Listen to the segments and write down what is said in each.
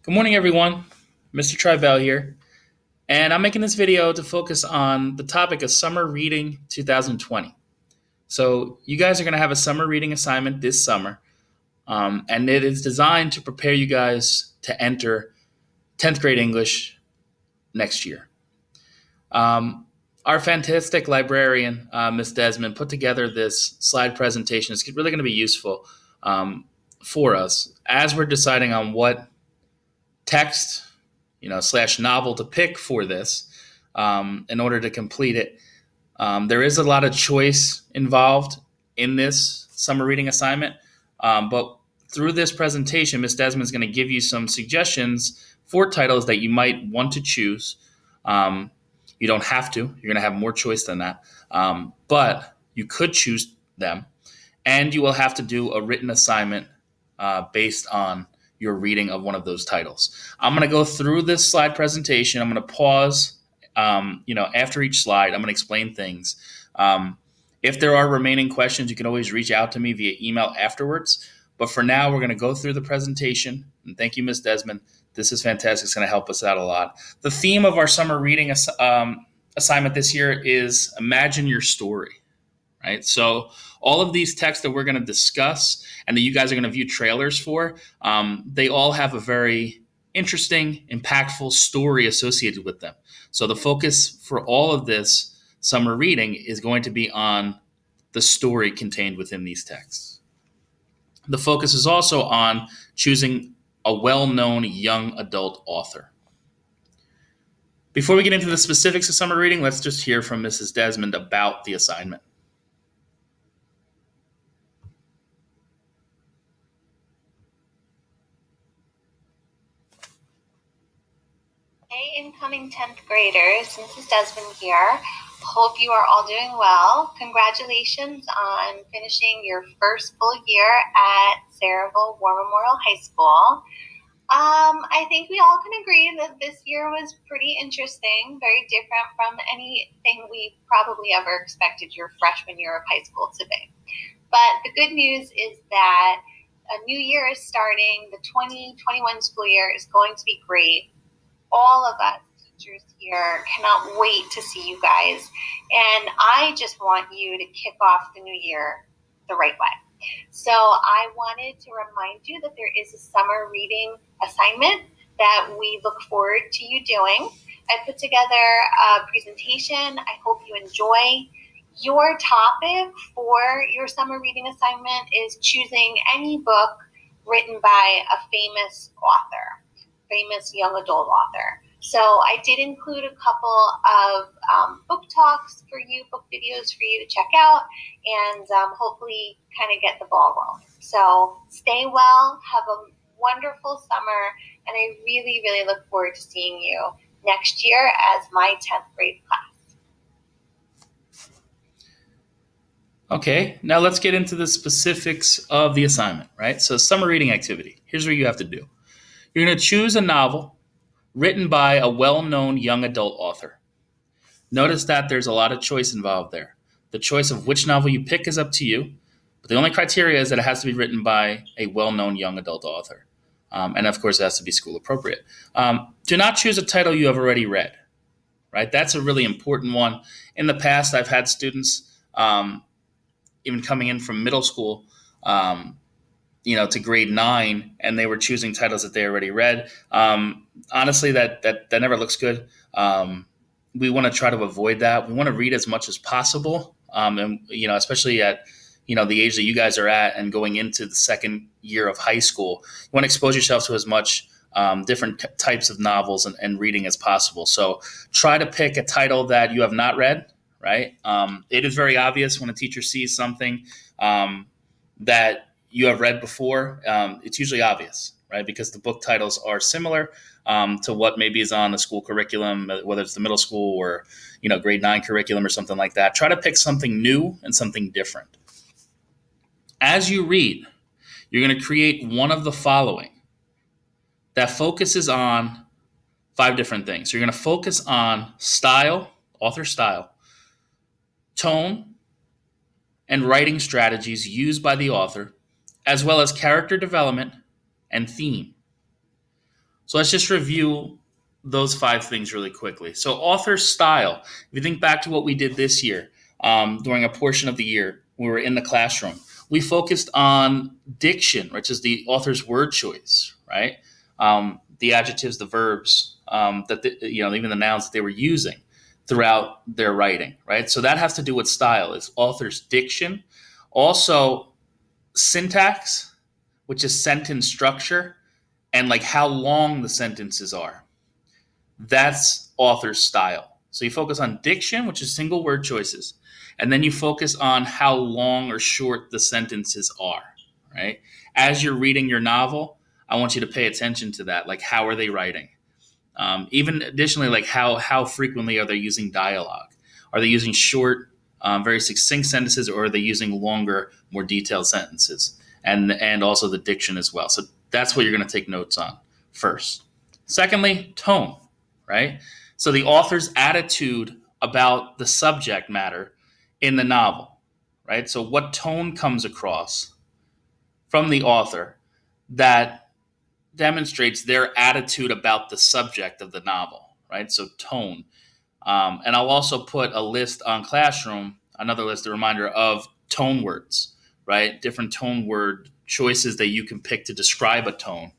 Good morning, everyone. Mr. Tribell here, and I'm making this video to focus on the topic of summer reading 2020. So, you guys are going to have a summer reading assignment this summer, and it is designed to prepare you guys to enter 10th grade English next year. Our fantastic librarian, Ms. Desmond, put together this slide presentation. It's really going to be useful for us as we're deciding on what text, slash novel to pick for this in order to complete it. There is a lot of choice involved in this summer reading assignment, but through this presentation, Ms. Desmond is going to give you some suggestions for titles that you might want to choose. You don't have to. You're going to have more choice than that, but you could choose them, and you will have to do a written assignment based on your reading of one of those titles. I'm going to go through this slide presentation. I'm going to pause, after each slide. I'm going to explain things. If there are remaining questions, you can always reach out to me via email afterwards. But for now, we're going to go through the presentation. And thank you, Ms. Desmond. This is fantastic. It's going to help us out a lot. The theme of our summer reading assignment this year is Imagine Your Story. Right? So all of these texts that we're going to discuss and that you guys are going to view trailers for, they all have a very interesting, impactful story associated with them. So the focus for all of this summer reading is going to be on the story contained within these texts. The focus is also on choosing a well-known young adult author. Before we get into the specifics of summer reading, let's just hear from Mrs. Desmond about the assignment. Hey, incoming 10th graders, Mrs. Desmond here. Hope you are all doing well. Congratulations on finishing your first full year at Saraville War Memorial High School. I think we all can agree that this year was pretty interesting, very different from anything we probably ever expected your freshman year of high school to be. But the good news is that a new year is starting. The 2021 school year is going to be great. All of us teachers here cannot wait to see you guys. And I just want you to kick off the new year the right way. So I wanted to remind you that there is a summer reading assignment that we look forward to you doing. I put together a presentation. I hope you enjoy. Your topic for your summer reading assignment is choosing any book written by a famous author. Famous young adult author. So I did include a couple of book talks for you, book videos for you to check out, and hopefully kind of get the ball rolling. So stay well, have a wonderful summer, and I really, really look forward to seeing you next year as my 10th grade class. Okay, now let's get into the specifics of the assignment, right? So summer reading activity. Here's what you have to do. You're going to choose a novel written by a well-known young adult author. Notice that there's a lot of choice involved there. The choice of which novel you pick is up to you, but the only criteria is that it has to be written by a well-known young adult author. And of course, it has to be school appropriate. Do not choose a title you have already read, right? That's a really important one. In the past, I've had students, even coming in from middle school, to grade 9, and they were choosing titles that they already read. Honestly, that never looks good. We want to try to avoid that. We want to read as much as possible, and especially at the age that you guys are at, and going into the second year of high school, you want to expose yourself to as much different types of novels and reading as possible. So try to pick a title that you have not read. Right? It is very obvious when a teacher sees something that you have read before. It's usually obvious, right? Because the book titles are similar to what maybe is on the school curriculum, whether it's the middle school or grade 9 curriculum or something like that. Try to pick something new and something different. As you read, you're going to create one of the following that focuses on 5 different things. So you're going to focus on style, author style, tone, and writing strategies used by the author, as well as character development and theme. So let's just review those 5 things really quickly. So author style. If you think back to what we did this year, during a portion of the year, we were in the classroom. We focused on diction, which is the author's word choice, right? The adjectives, the verbs, even the nouns that they were using throughout their writing, right? So that has to do with style. It's author's diction, also syntax, which is sentence structure, and like how long the sentences are. That's author's style. So you focus on diction, which is single word choices, and then you focus on how long or short the sentences are, right? As you're reading your novel, I want you to pay attention to that. Like, how are they writing? Even additionally, like how frequently are they using dialogue? Are they using short, very succinct sentences, or are they using longer, more detailed sentences? And also the diction as well. So that's what you're going to take notes on first. Secondly, tone, right? So the author's attitude about the subject matter in the novel, right? So what tone comes across from the author that demonstrates their attitude about the subject of the novel, right? So tone. And I'll also put a list on Classroom, another list, a reminder of tone words, right? Different tone word choices that you can pick to describe a tone.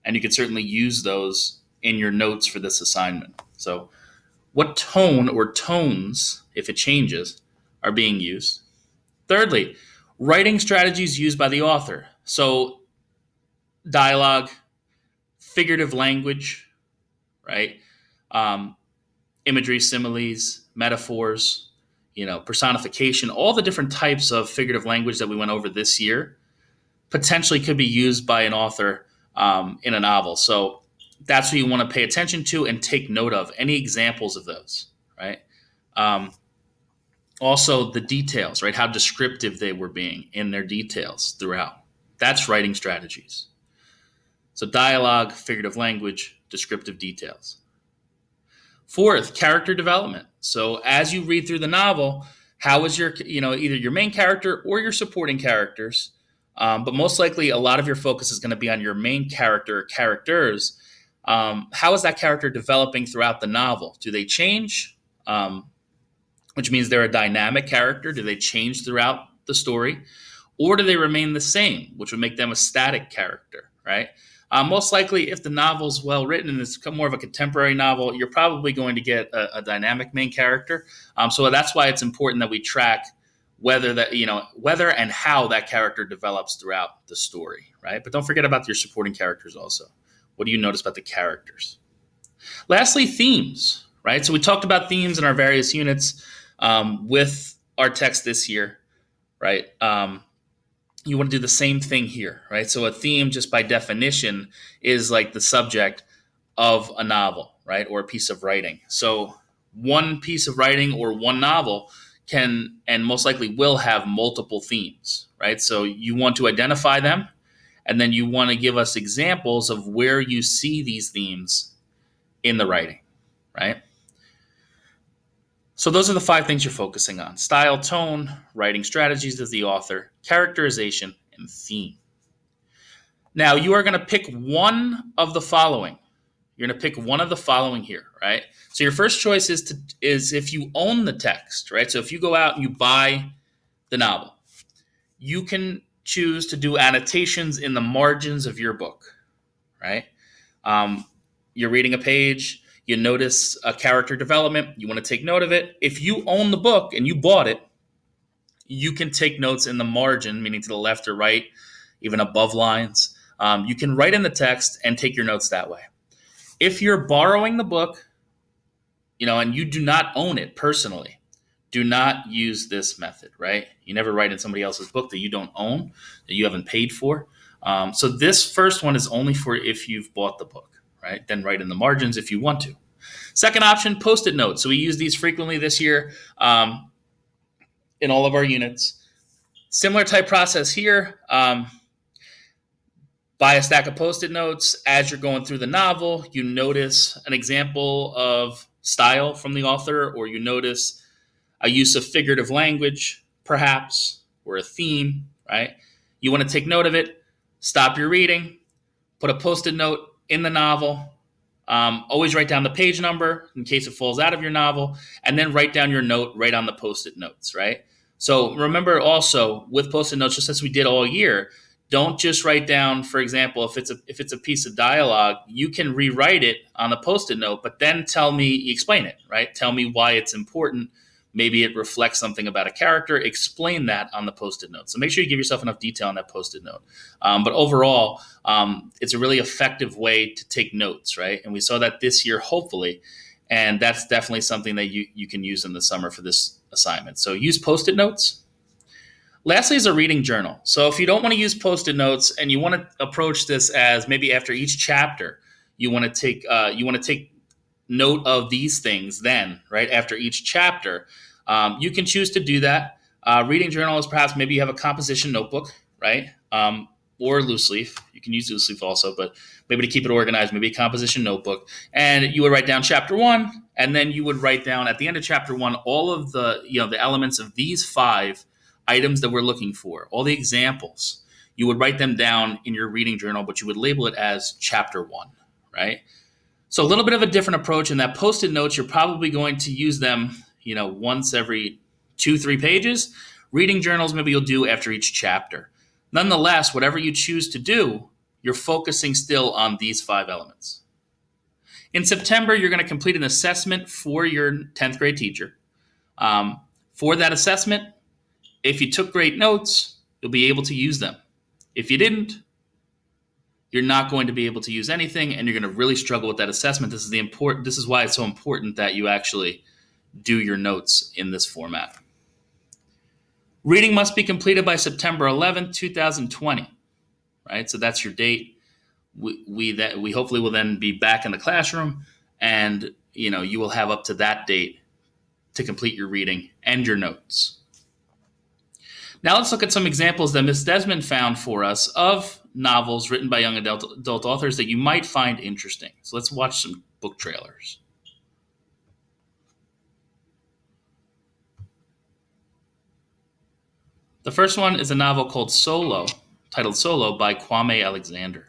And you can certainly use those in your notes for this assignment. So what tone or tones, if it changes, are being used? Thirdly, writing strategies used by the author. So dialogue, figurative language, right? Um, Imagery, similes, metaphors, personification, all the different types of figurative language that we went over this year potentially could be used by an author in a novel. So that's what you want to pay attention to and take note of. Any examples of those, right? Also, the details, right? How descriptive they were being in their details throughout. That's writing strategies. So dialogue, figurative language, descriptive details. Fourth, character development. So as you read through the novel, how is your, either your main character or your supporting characters, but most likely a lot of your focus is going to be on your main character or characters. How is that character developing throughout the novel? Do they change? Which means they're a dynamic character. Do they change throughout the story? Or do they remain the same, which would make them a static character, right? Most likely, if the novel's well written and it's more of a contemporary novel, you're probably going to get a dynamic main character. So that's why it's important that we track whether and how that character develops throughout the story, right? But don't forget about your supporting characters also. What do you notice about the characters? Lastly, themes, right? So we talked about themes in our various units with our text this year, right? You want to do the same thing here, right? So a theme, just by definition, is like the subject of a novel, right? Or a piece of writing. So one piece of writing or one novel can and most likely will have multiple themes, right? So you want to identify them, and then you want to give us examples of where you see these themes in the writing, right? So those are the 5 things you're focusing on: style, tone, writing strategies as the author, characterization, and theme. Now you are going to pick one of the following. You're going to pick one of the following here, right? So your first choice is if you own the text, right? So if you go out and you buy the novel, you can choose to do annotations in the margins of your book, right? You're reading a page, you notice a character development, you want to take note of it. If you own the book and you bought it, you can take notes in the margin, meaning to the left or right, even above lines. You can write in the text and take your notes that way. If you're borrowing the book, and you do not own it personally, do not use this method, right? You never write in somebody else's book that you don't own, that you haven't paid for. So this first one is only for if you've bought the book, right? Then write in the margins if you want to. Second option, Post-it notes. So we use these frequently this year in all of our units. Similar type process here. Buy a stack of Post-it notes. As you're going through the novel, you notice an example of style from the author, or you notice a use of figurative language, perhaps, or a theme, right? You want to take note of it, stop your reading, put a Post-it note in the novel. Always write down the page number in case it falls out of your novel, and then write down your note right on the Post-it notes, right? So remember also with Post-it notes, just as we did all year, don't just write down, for example, if it's a piece of dialogue, you can rewrite it on the Post-it note, but then explain it, right? Tell me why it's important. Maybe it reflects something about a character. Explain that on the Post-it note. So make sure you give yourself enough detail on that Post-it note. But overall, it's a really effective way to take notes, right? And we saw that this year, hopefully, and that's definitely something that you can use in the summer for this assignment. So use Post-it notes. Lastly is a reading journal. So if you don't want to use Post-it notes and you want to approach this as maybe after each chapter, you want to take note of these things then, right, after each chapter, you can choose to do that. Reading journal is perhaps maybe you have a composition notebook, right, or loose leaf. You can use loose leaf also, but maybe to keep it organized, maybe a composition notebook. And you would write down chapter 1, and then you would write down at the end of chapter 1 all of the elements of these 5 items that we're looking for, all the examples. You would write them down in your reading journal, but you would label it as chapter 1, right? So a little bit of a different approach in that Post-it notes, you're probably going to use them, once every 2-3 pages. Reading journals, maybe you'll do after each chapter. Nonetheless, whatever you choose to do, you're focusing still on these 5 elements. In September, you're going to complete an assessment for your 10th grade teacher. For that assessment, if you took great notes, you'll be able to use them. If you didn't, you're not going to be able to use anything, and you're going to really struggle with that assessment. This is why it's so important that you actually do your notes in this format. Reading must be completed by September 11th, 2020, right? So that's your date. We hopefully will then be back in the classroom, and you will have up to that date to complete your reading and your notes. Now let's look at some examples that Ms. Desmond found for us of novels written by young adult authors that you might find interesting. So let's watch some book trailers. The first one is a novel titled Solo by Kwame Alexander.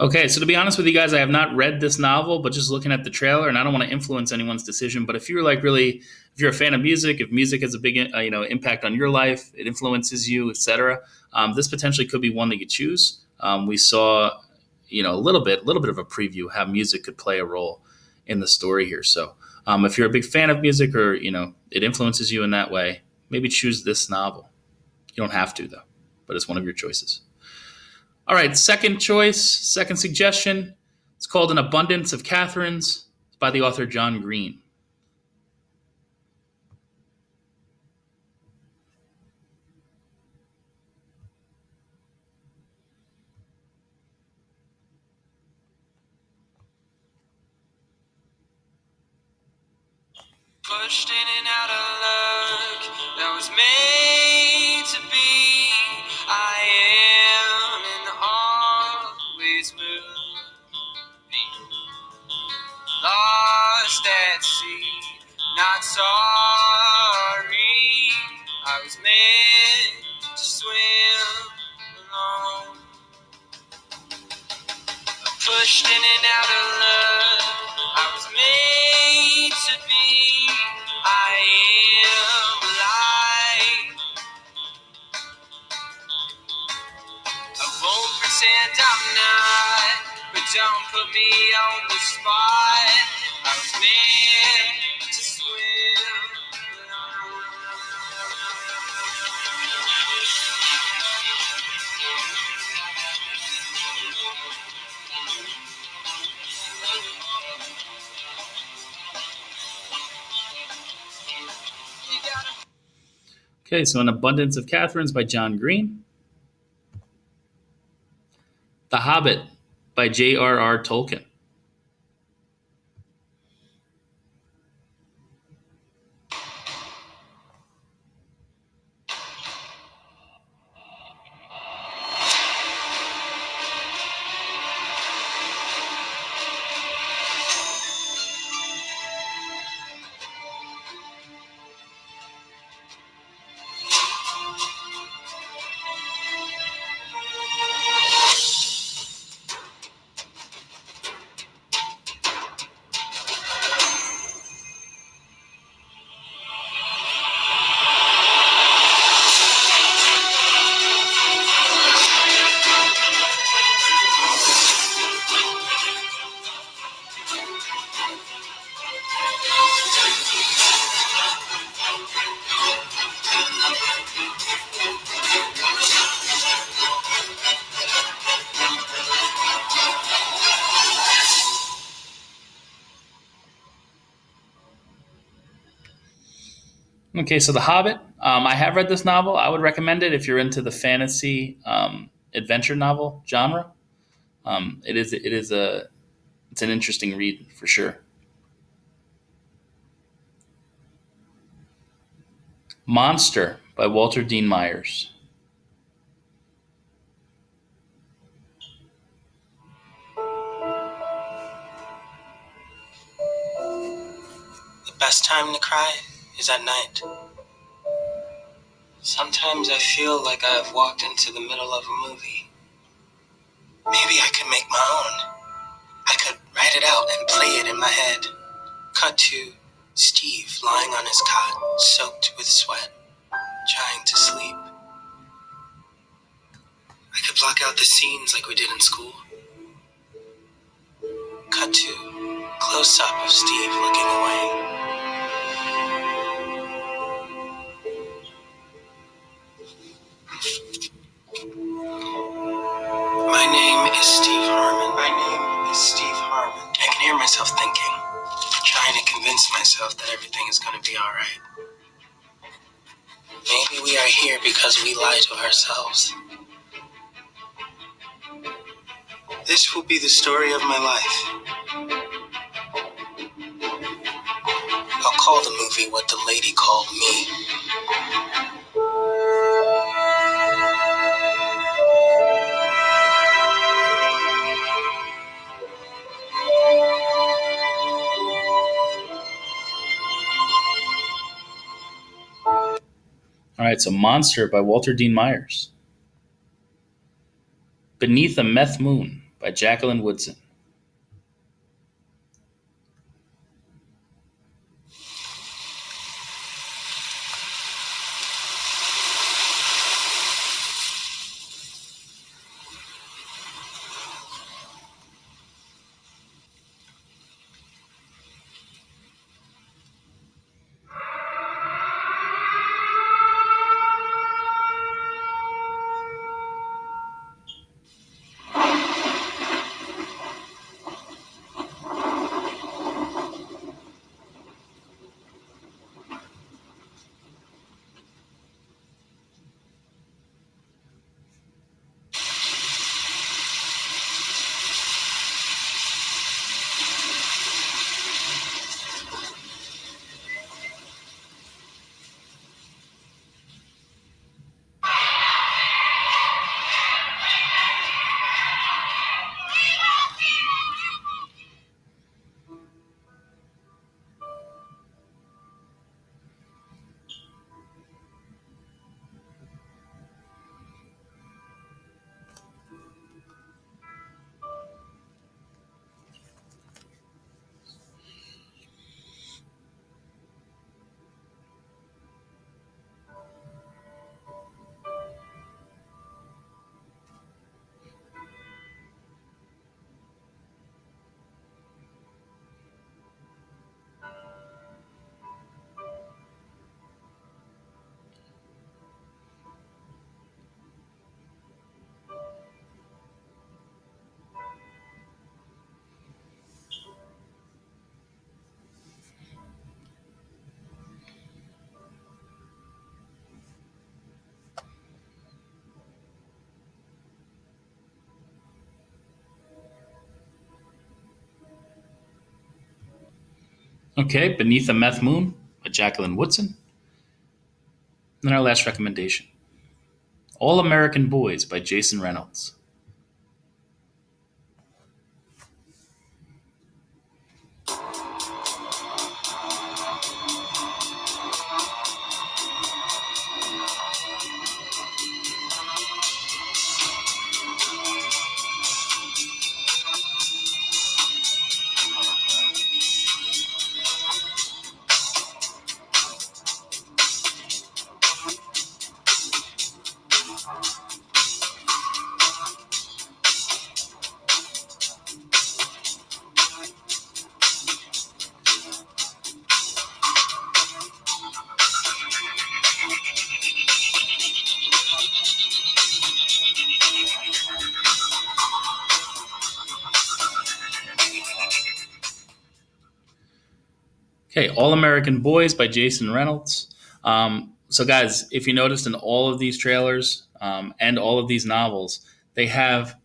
Okay, so to be honest with you guys, I have not read this novel, but just looking at the trailer, and I don't want to influence anyone's decision, but if you're if you're a fan of music, if music has a big impact on your life, it influences you, etc., this potentially could be one that you choose. we saw, a little bit of a preview how music could play a role in the story here. So, if you're a big fan of music, or it influences you in that way, maybe choose this novel. You don't have to though, but it's one of your choices. All right, second choice, second suggestion. It's called An Abundance of Catherines by the author John Green. Pushed in and out of luck that was made to be. I am and always will be. Lost at sea, not sorry. I was meant to swim alone. Pushed in and out of love, I was made to be. I am alive. I won't pretend I'm not, but don't put me on the spot. I was meant to swim. Okay, so An Abundance of Catherines by John Green. The Hobbit by J.R.R. Tolkien. Okay, so The Hobbit. I have read this novel. I would recommend it if you're into the fantasy adventure novel genre. It's an interesting read for sure. Monster by Walter Dean Myers. The best time to cry is at night. Sometimes I feel like I've walked into the middle of a movie. Maybe I could make my own. I could write it out and play it in my head. Cut to Steve lying on his cot, soaked with sweat, trying to sleep. I could block out the scenes like we did in school. Cut to close-up of Steve looking away. My name is Steve Harmon. My name is Steve Harmon. I can hear myself thinking, trying to convince myself that everything is going to be all right. Maybe we are here because we lie to ourselves. This will be the story of my life. I'll call the movie what the lady called me. All right, so Monster by Walter Dean Myers. Beneath a Meth Moon by Jacqueline Woodson. Okay, Beneath a Meth Moon by Jacqueline Woodson. And our last recommendation, All American Boys by Jason Reynolds. Okay, All American Boys by Jason Reynolds. So, guys, if you noticed in all of these trailers and all of these novels, they have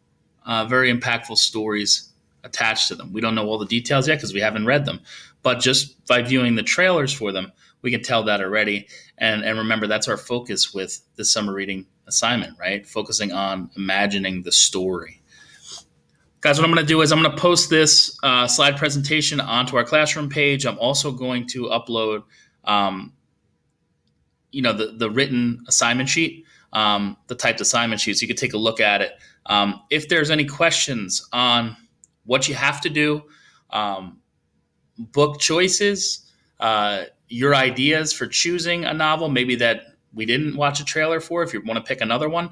very impactful stories attached to them. We don't know all the details yet because we haven't read them, but just by viewing the trailers for them, we can tell that already. And remember, that's our focus with the summer reading assignment, right? Focusing on imagining the story. Guys, what I'm going to do is I'm going to post this slide presentation onto our classroom page. I'm also going to upload, the written assignment sheet, the typed assignment sheet, so you can take a look at it. If there's any questions on what you have to do, book choices, your ideas for choosing a novel, maybe that we didn't watch a trailer for, if you want to pick another one.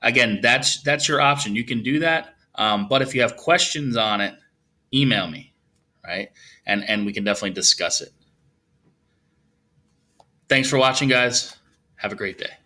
Again, that's your option. You can do that. But if you have questions on it, email me, right? And we can definitely discuss it. Thanks for watching, guys. Have a great day.